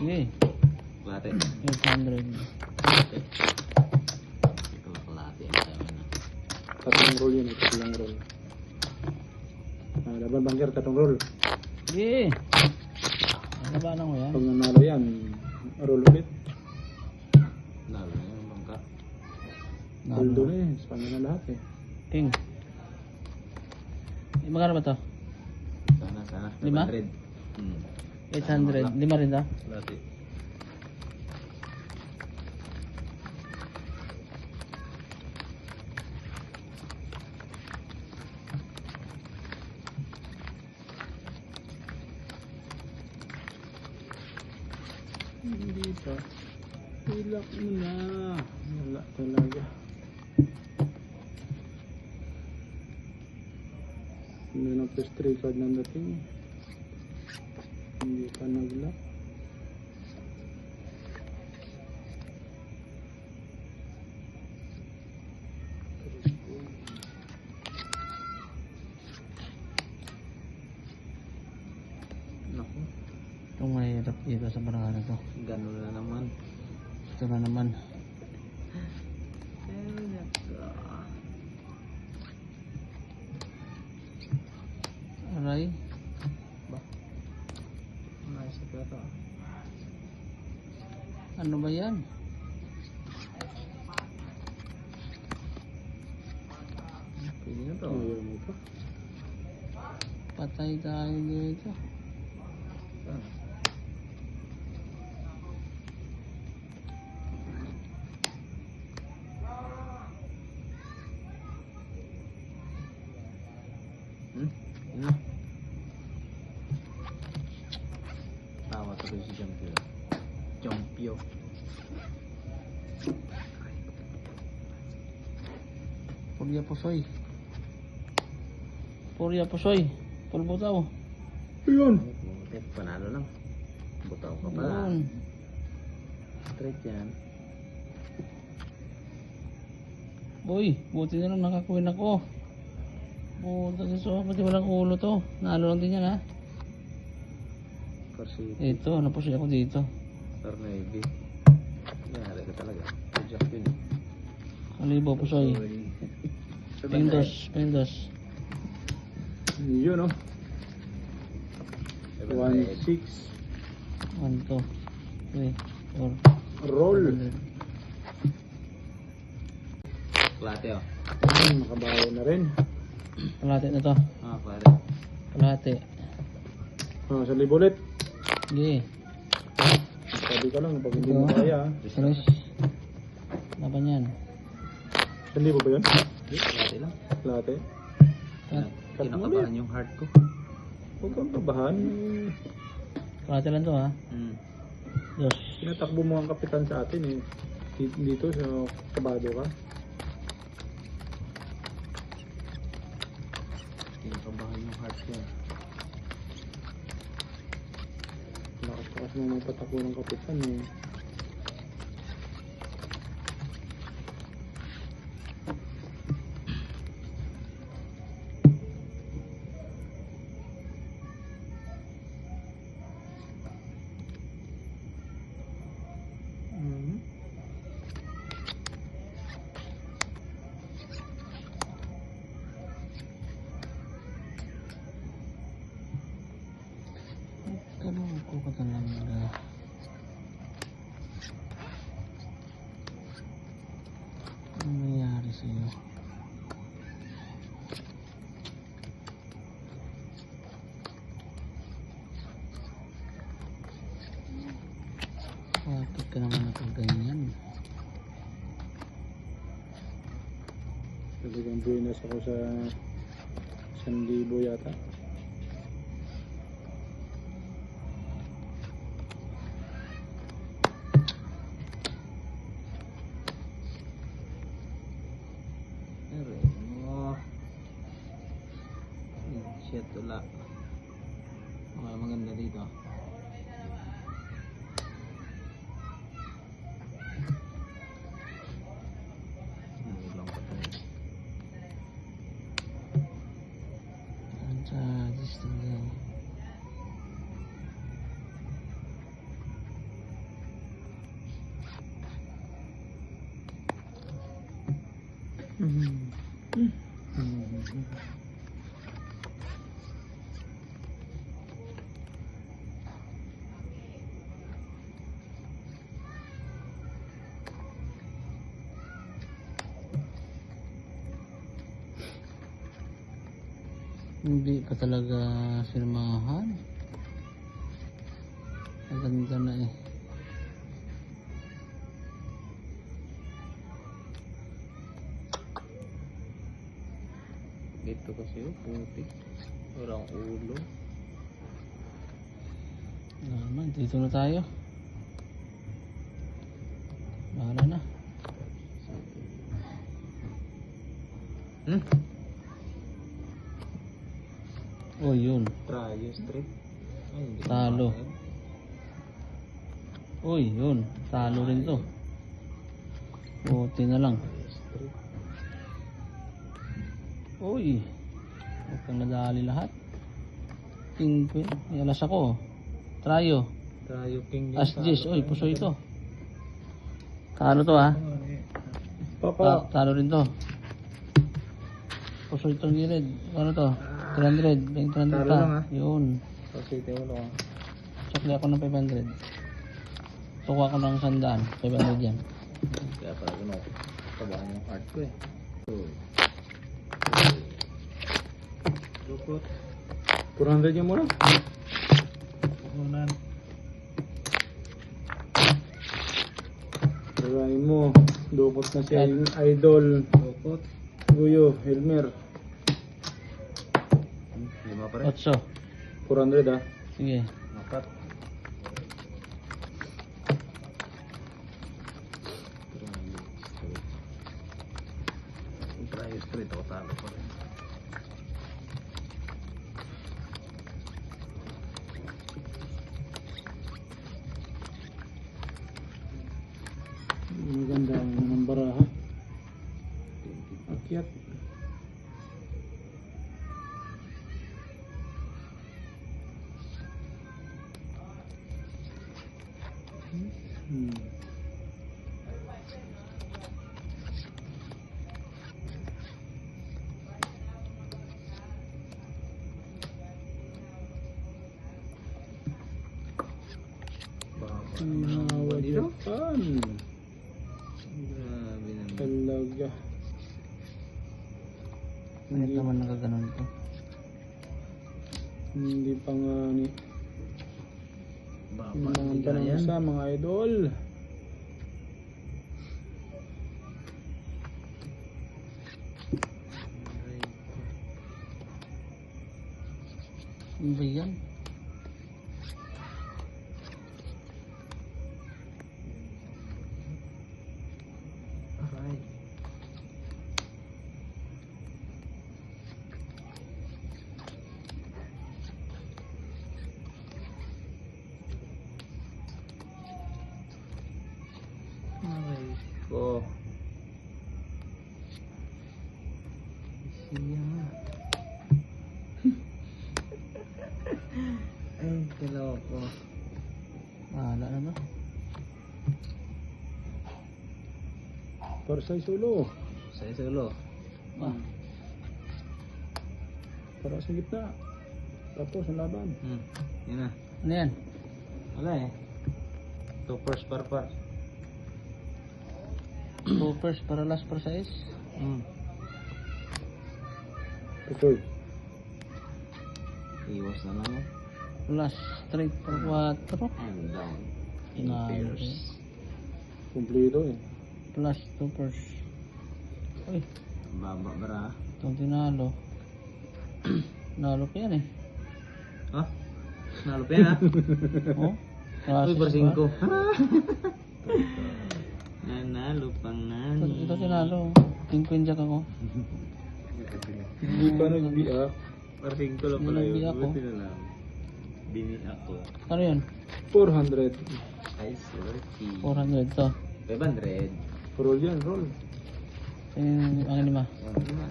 Sige. Kalate. 800. Ito kalate ang sabi na. Tatlong roll yun, tatlong roll. Laban bangker, tatlong roll. Sige. Labanan ko yan. Pag nanalo yan, roll ulit. Nalo na yung bangka. Roll doon eh, Espanya na lahat eh. King. Magkano ba to? Sana. 5? 800. 5 rin to? Kalate. Hindi pa. Ilak mo na. Wala talaga. Hindi na plus 3 card ng dating. Hindi pa naglock. Naku. Itong mahirap dito sa barangay na to. Ganun na naman. Ito na naman. Aray. Ba? Nice na pala to. Ano ba yan? Pwede na to. Ayaw mo pa. Patay tayo dito. Ah. Ano? Tawa tuloy si Jampio. Jampio. Purya pusoy. Purya pusoy. Pulbutaw. Ayun! Panalo lang. Butaw ka pala. Yun. Straight yan. Boy, buti na lang nakakuin ako. Buta so, pati walang ulo to. Nalo lang din yan ha. Kasi Ito, napusoy ako dito. Star Navy. Nangyari ka talaga. Jampio. Kalibo pusoy. Pendos. Yun oh. 1, 6. 1, 2, 3, 4. Roll. Klate oh. Makabawi na rin. Kalahati na to. Ah, pare. Kalahati. Sa libulit. Sige. Sabi ka lang, pag hindi mo kaya. Finish. Laban yan. 1,000 ba yun? Klate lang. Lahat eh. Kinakabahan yung heart ko. Huwag kang kabahan. Kalahati lang to ha. Dos. Tinatakbo mo ang kapitan sa atin eh. Dito sa kabado ka. Kinakabahan yung heart ko. Lakas-lakas mo magpatakbo ng kapitan eh. Ganun ko ka talaga. Ano nangyari sa'yo? Bakit ka naman nakaganyan? Talagang buenas ako sa 1,000 yata. Shit, wala. Okay, maganda dito. Lang pa tayo. Sa distance lang. Hindi pa talaga sirmahan. Maganda na eh. Dito kasi yung putik. Walang ulo. Naman, dito na tayo. Bahala na. Hmm? Oh, yun. Tryo strip. Ay, hindi ko Talo. makain. Uy, yun. Talo rin to. Buti na lang. Tryo strip. Uy. Huwag kang nadali lahat. King Queen. May alas ako. Tryo. Tryo king. As Jis. Uy, puso ito. Talo to ha. Papa. Talo rin to. Puso itong gilid. Ano to? 300. 300 Talo pa. lang, ha? Yun. Kasi ito ulo. Sakli ako ng 500. Tukuha ko ng 100. 500 yan. Kaya pala ko tabahan yung heart ko eh. Lukot. 400 yung muna. Unan. Try mo. Dukot na si Idol. Lukot. Guyo. Helmer. Lima pa rin. 8. 400 ah. Sige. Apat. Tryo strip ako talo pa rin. Maganda ang baraha. Akyat. Hmm. Ginawa Japan. Grabe naman. Talaga. Bakit naman nakaganon to? Hindi pa nga ni Baba. mga Hindi tanong yan. sa mga idol. Ano ba yan? Aray. Aray ko. Siya nga. Ay, kiloko. Bahala na no? Para sa solo. Sa isolo. Ah, Para sa gitna. Tapos ang laban. Yun na. ano yan? Wala eh. Two first par. 2 first para last for size. Tutoy. Iwas na lang eh. Plus straight for 4. And down. Tinalo ko. Kumplido eh. Plus 2 first. Uy, Baba bara. itong tinalo. Nalo ko yan eh. Oh? Nalo pa yan ha? Oh? Uy, Klase parsing ba? ko. Nanalo pang nani. Ito tinalo. King Queen Jack ako. Hindi pa nagbiak. Parsing ko lang Hindi pala yun. nagbi ako. Buti na lang. Bini ako. Ano yun? 400. Ay, sorry. 400 to. 500. Roll yan, roll. Ang lima. Yan naman.